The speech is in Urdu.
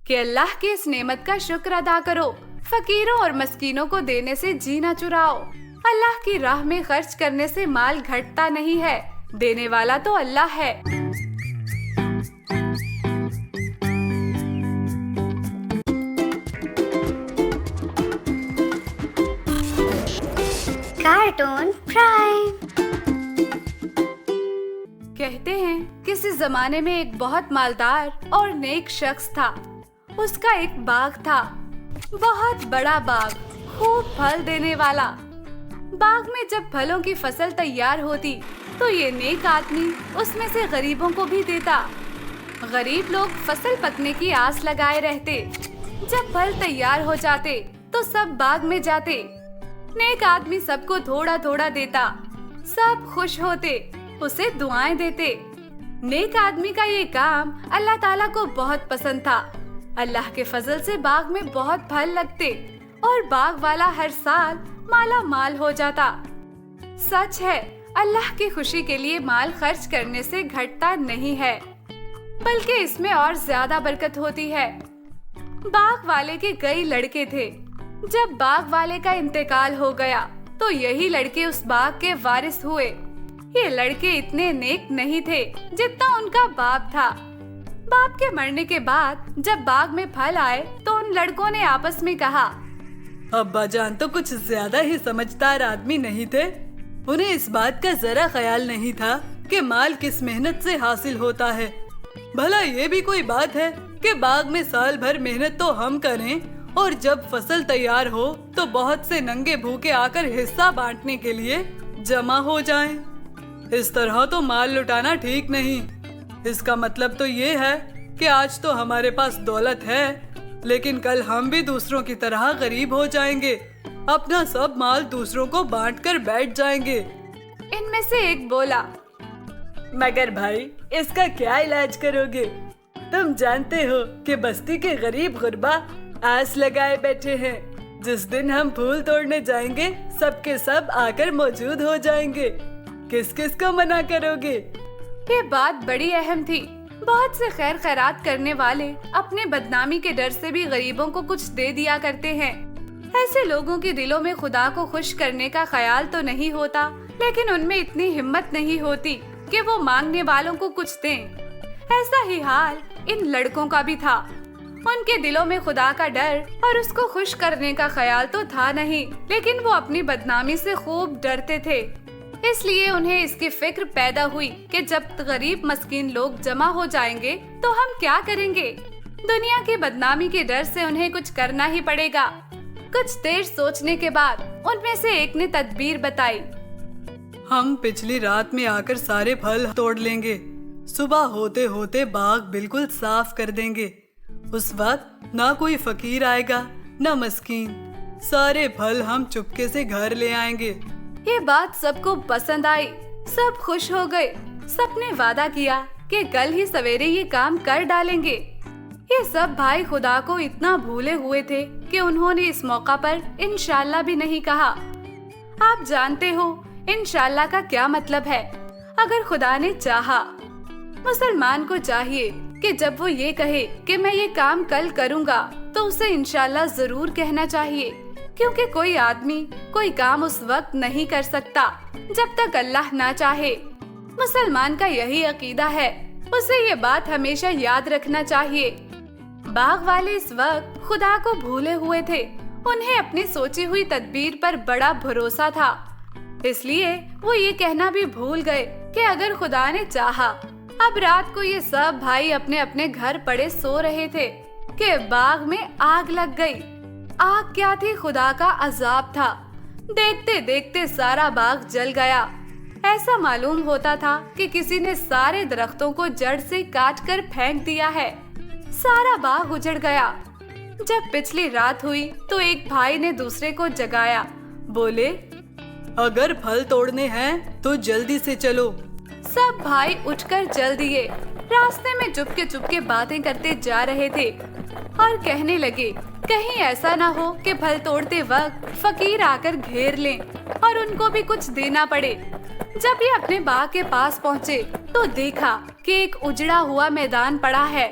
کہ اللہ کی اس نعمت کا شکر ادا کرو، فقیروں اور مسکینوں کو دینے سے جی نہ چراؤ۔ اللہ کی راہ میں خرچ کرنے سے مال گھٹتا نہیں ہے، دینے والا تو اللہ ہے۔ Cartoon prime. کہتے ہیں کسی زمانے میں ایک بہت مالدار اور نیک شخص تھا۔ اس کا ایک باغ تھا، بہت بڑا باغ، خوب پھل دینے والا۔ باغ میں جب پھلوں کی فصل تیار ہوتی تو یہ نیک آدمی اس میں سے غریبوں کو بھی دیتا۔ غریب لوگ فصل پکنے کی آس لگائے رہتے۔ جب پھل تیار ہو جاتے تو سب باغ میں جاتے۔ نیک آدمی سب کو تھوڑا تھوڑا دیتا، سب خوش ہوتے، اسے دعائیں دیتے۔ نیک آدمی کا یہ کام اللہ تعالیٰ کو بہت پسند تھا۔ اللہ کے فضل سے باغ میں بہت پھل لگتے اور باغ والا ہر سال مالا مال ہو جاتا۔ سچ ہے، اللہ کی خوشی کے لیے مال خرچ کرنے سے گھٹتا نہیں ہے، بلکہ اس میں اور زیادہ برکت ہوتی ہے۔ باغ والے کے کئی لڑکے تھے۔ جب باغ والے کا انتقال ہو گیا تو یہی لڑکے اس باغ کے وارث ہوئے۔ یہ لڑکے اتنے نیک نہیں تھے جتنا ان کا باپ تھا۔ باپ کے مرنے کے بعد جب باغ میں پھل آئے تو ان لڑکوں نے آپس میں کہا، ابا جان تو کچھ زیادہ ہی سمجھدار آدمی نہیں تھے۔ انہیں اس بات کا ذرا خیال نہیں تھا کہ مال کس محنت سے حاصل ہوتا ہے۔ بھلا یہ بھی کوئی بات ہے کہ باغ میں سال بھر محنت تو ہم کریں اور جب فصل تیار ہو تو بہت سے ننگے بھوکے آ کر حصہ بانٹنے کے لیے جمع ہو جائیں۔ اس طرح تو مال لٹانا ٹھیک نہیں۔ اس کا مطلب تو یہ ہے کہ آج تو ہمارے پاس دولت ہے، لیکن کل ہم بھی دوسروں کی طرح غریب ہو جائیں گے، اپنا سب مال دوسروں کو بانٹ کر بیٹھ جائیں گے۔ ان میں سے ایک بولا، مگر بھائی اس کا کیا علاج کرو گے؟ تم جانتے ہو کہ بستی کے غریب غربا آس لگائے بیٹھے ہیں۔ جس دن ہم پھول توڑنے جائیں گے سب کے سب آ کر موجود ہو جائیں گے۔ کس کس کو منع کرو گے؟ یہ بات بڑی اہم تھی۔ بہت سے خیر خیرات کرنے والے اپنے بدنامی کے ڈر سے بھی غریبوں کو کچھ دے دیا کرتے ہیں۔ ایسے لوگوں کے دلوں میں خدا کو خوش کرنے کا خیال تو نہیں ہوتا، لیکن ان میں اتنی ہمت نہیں ہوتی کہ وہ مانگنے والوں کو کچھ دیں۔ ایسا ہی حال ان لڑکوں کا بھی تھا۔ ان کے دلوں میں خدا کا ڈر اور اس کو خوش کرنے کا خیال تو تھا نہیں، لیکن وہ اپنی بدنامی سے خوب ڈرتے تھے۔ اس لیے انہیں اس کی فکر پیدا ہوئی کہ جب غریب مسکین لوگ جمع ہو جائیں گے تو ہم کیا کریں گے؟ دنیا کی بدنامی کے ڈر سے انہیں کچھ کرنا ہی پڑے گا۔ کچھ دیر سوچنے کے بعد ان میں سے ایک نے تدبیر بتائی، ہم پچھلی رات میں آ کر سارے پھل توڑ لیں گے، صبح ہوتے ہوتے باغ بالکل صاف کر دیں گے۔ اس وقت نہ کوئی فقیر آئے گا نہ مسکین، سارے پھل ہم چپکے سے گھر لے آئیں گے۔ یہ بات سب کو پسند آئی، سب خوش ہو گئے۔ سب نے وعدہ کیا کہ کل ہی سویرے یہ کام کر ڈالیں گے۔ یہ سب بھائی خدا کو اتنا بھولے ہوئے تھے کہ انہوں نے اس موقع پر انشاءاللہ بھی نہیں کہا۔ آپ جانتے ہو انشاءاللہ کا کیا مطلب ہے؟ اگر خدا نے چاہا۔ مسلمان کو چاہیے کہ جب وہ یہ کہے کہ میں یہ کام کل کروں گا تو اسے انشاءاللہ ضرور کہنا چاہیے، کیونکہ کوئی آدمی کوئی کام اس وقت نہیں کر سکتا جب تک اللہ نہ چاہے۔ مسلمان کا یہی عقیدہ ہے، اسے یہ بات ہمیشہ یاد رکھنا چاہیے۔ باغ والے اس وقت خدا کو بھولے ہوئے تھے۔ انہیں اپنی سوچی ہوئی تدبیر پر بڑا بھروسہ تھا، اس لیے وہ یہ کہنا بھی بھول گئے کہ اگر خدا نے چاہا۔ اب رات کو یہ سب بھائی اپنے اپنے گھر پڑے سو رہے تھے کہ باغ میں آگ لگ گئی۔ آگ کیا تھی؟ خدا کا عذاب تھا۔ دیکھتے دیکھتے سارا باغ جل گیا۔ ایسا معلوم ہوتا تھا کہ کسی نے سارے درختوں کو جڑ سے کاٹ کر پھینک دیا ہے۔ سارا باغ اجڑ گیا۔ جب پچھلی رات ہوئی تو ایک بھائی نے دوسرے کو جگایا، بولے، اگر پھل توڑنے ہیں تو جلدی سے چلو۔ سب بھائی اٹھ کر چل دیے۔ راستے میں چپ کے باتیں کرتے جا رہے تھے اور کہنے لگے، کہیں ایسا نہ ہو کہ پھل توڑتے وقت فقیر آ کر گھیر لیں اور ان کو بھی کچھ دینا پڑے۔ جب یہ اپنے باغ کے پاس پہنچے تو دیکھا کہ ایک اجڑا ہوا میدان پڑا ہے۔